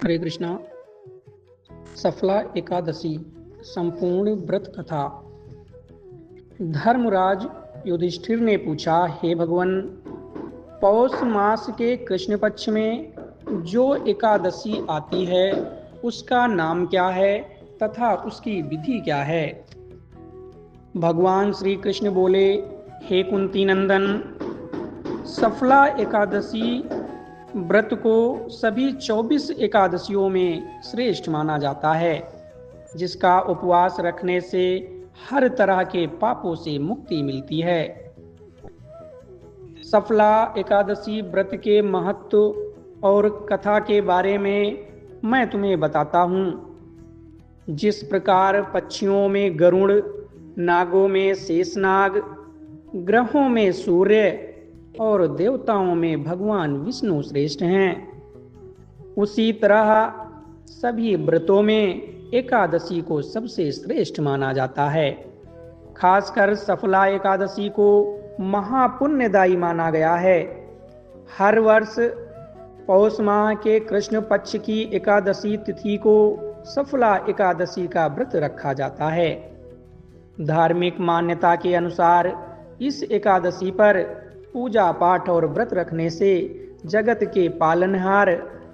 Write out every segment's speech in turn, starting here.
हरे कृष्णा। सफला एकादशी संपूर्ण व्रत कथा। धर्मराज युधिष्ठिर ने पूछा, हे भगवान, पौष मास के कृष्ण पक्ष में जो एकादशी आती है उसका नाम क्या है तथा उसकी विधि क्या है। भगवान श्री कृष्ण बोले, हे कुंती नंदन, सफला एकादशी व्रत को सभी 24 एकादशियों में श्रेष्ठ माना जाता है, जिसका उपवास रखने से हर तरह के पापों से मुक्ति मिलती है। सफला एकादशी व्रत के महत्व और कथा के बारे में मैं तुम्हें बताता हूँ। जिस प्रकार पक्षियों में गरुड़, नागों में शेषनाग, ग्रहों में सूर्य और देवताओं में भगवान विष्णु श्रेष्ठ हैं, उसी तरह सभी व्रतों में एकादशी को सबसे श्रेष्ठ माना जाता है। खासकर सफला एकादशी को महापुण्यदायी माना गया है। हर वर्ष पौष माह के कृष्ण पक्ष की एकादशी तिथि को सफला एकादशी का व्रत रखा जाता है। धार्मिक मान्यता के अनुसार इस एकादशी पर पूजा पाठ और व्रत रखने से जगत के पालनहार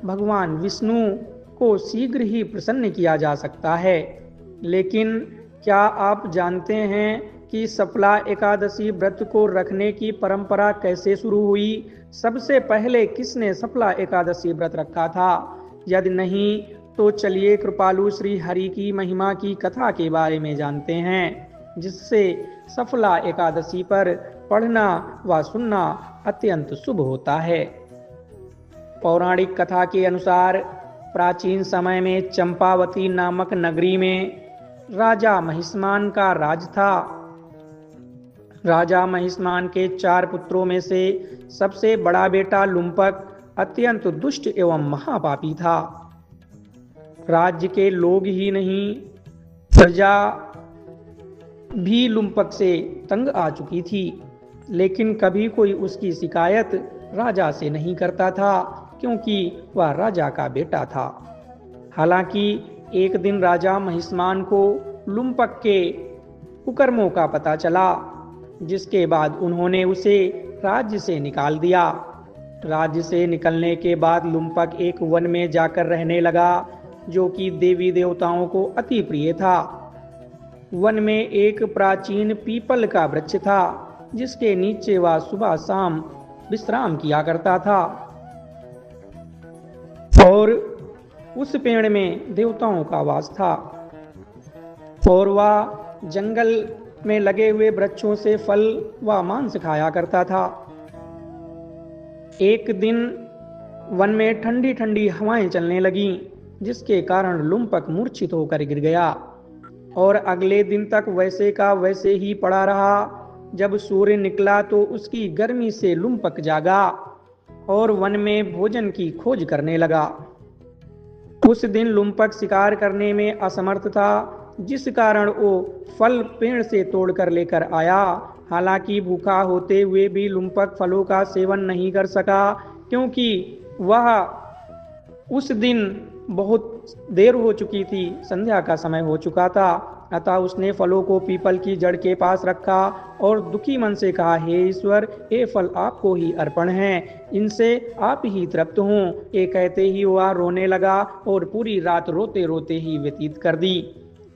भगवान विष्णु को शीघ्र ही प्रसन्न किया जा सकता है। लेकिन क्या आप जानते हैं कि सफला एकादशी व्रत को रखने की परंपरा कैसे शुरू हुई? सबसे पहले किसने सफला एकादशी व्रत रखा था? यदि नहीं तो चलिए कृपालु श्री हरि की महिमा की कथा के बारे में जानते हैं, जिससे सफला एकादशी पर पढ़ना व सुनना अत्यंत शुभ होता है। पौराणिक कथा के अनुसार प्राचीन समय में चंपावती नामक नगरी में राजा महिष्मान का राज था। राजा महिष्मान के 4 पुत्रों में से सबसे बड़ा बेटा लुम्पक अत्यंत दुष्ट एवं महापापी था। राज्य के लोग ही नहीं, प्रजा भी लुम्पक से तंग आ चुकी थी, लेकिन कभी कोई उसकी शिकायत राजा से नहीं करता था, क्योंकि वह राजा का बेटा था। हालांकि एक दिन राजा महिष्मान को लुम्पक के कुकर्मों का पता चला, जिसके बाद उन्होंने उसे राज्य से निकाल दिया। राज्य से निकलने के बाद लुम्पक एक वन में जाकर रहने लगा, जो कि देवी देवताओं को अति प्रिय था। वन में एक प्राचीन पीपल का वृक्ष था, जिसके नीचे वह सुबह शाम विश्राम किया करता था, और उस पेड़ में देवताओं का वास था, और वह जंगल में लगे हुए वृक्षों से फल व मांस खाया करता था। एक दिन वन में ठंडी ठंडी हवाएं चलने लगीं, जिसके कारण लुम्पक मूर्छित होकर गिर गया और अगले दिन तक वैसे का वैसे ही पड़ा रहा। जब सूर्य निकला तो उसकी गर्मी से लुम्पक जागा और वन में भोजन की खोज करने लगा। उस दिन लुम्पक शिकार करने में असमर्थ था, जिस कारण वो फल पेड़ से तोड़कर लेकर आया। हालांकि भूखा होते हुए भी लुम्पक फलों का सेवन नहीं कर सका, क्योंकि वह उस दिन बहुत देर हो चुकी थी, संध्या का समय हो चुका था। अतः उसने फलों को पीपल की जड़ के पास रखा और दुखी मन से कहा, हे ईश्वर, ये फल आपको ही अर्पण हैं, इनसे आप ही तृप्त हों। ये कहते ही वह रोने लगा और पूरी रात रोते रोते ही व्यतीत कर दी।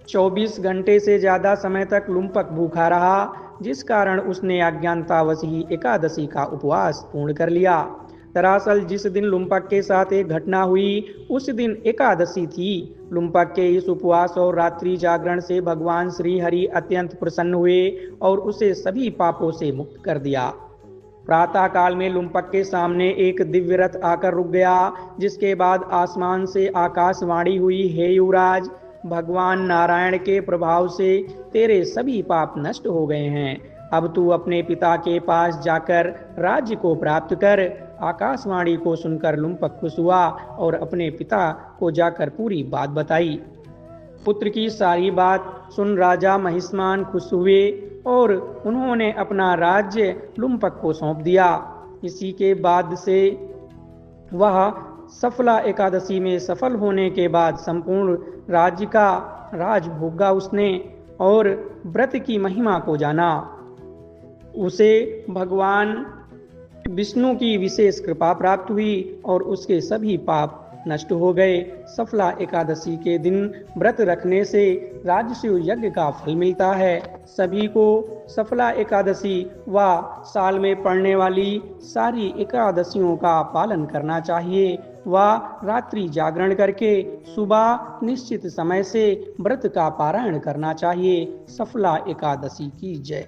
24 घंटे से ज्यादा समय तक लुम्पक भूखा रहा, जिस कारण उसने अज्ञानतावश ही एकादशी का उपवास पूर्ण कर लिया। दरअसल जिस दिन लुम्पक के साथ एक घटना हुई, उस दिन एकादशी थी। लुम्पक के इस उपवास और रात्रि जागरण से भगवान श्री हरि अत्यंत प्रसन्न हुए और उसे सभी पापों से मुक्त कर दिया। प्रातः काल में लुम्पक के सामने एक दिव्य रथ आकर रुक गया, जिसके बाद आसमान से आकाशवाणी हुई, हे युवराज, भगवान नारायण के प्रभाव से तेरे सभी पाप नष्ट हो गए हैं। अब तू अपने पिता के पास जाकर राज्य को प्राप्त कर। आकाशवाणी को सुनकर लुम्पक खुश हुआ और अपने पिता को जाकर पूरी बात बताई। पुत्र की सारी बात सुन राजा महिष्मान खुश हुए और उन्होंने अपना राज्य लुम्पक को सौंप दिया। इसी के बाद से वह सफला एकादशी में सफल होने के बाद संपूर्ण राज्य का राज भोगा उसने और व्रत की महिमा को जाना। उसे भगवान विष्णु की विशेष कृपा प्राप्त हुई और उसके सभी पाप नष्ट हो गए। सफला एकादशी के दिन व्रत रखने से राजसूय यज्ञ का फल मिलता है। सभी को सफला एकादशी व साल में पड़ने वाली सारी एकादशियों का पालन करना चाहिए व रात्रि जागरण करके सुबह निश्चित समय से व्रत का पारायण करना चाहिए। सफला एकादशी की जय।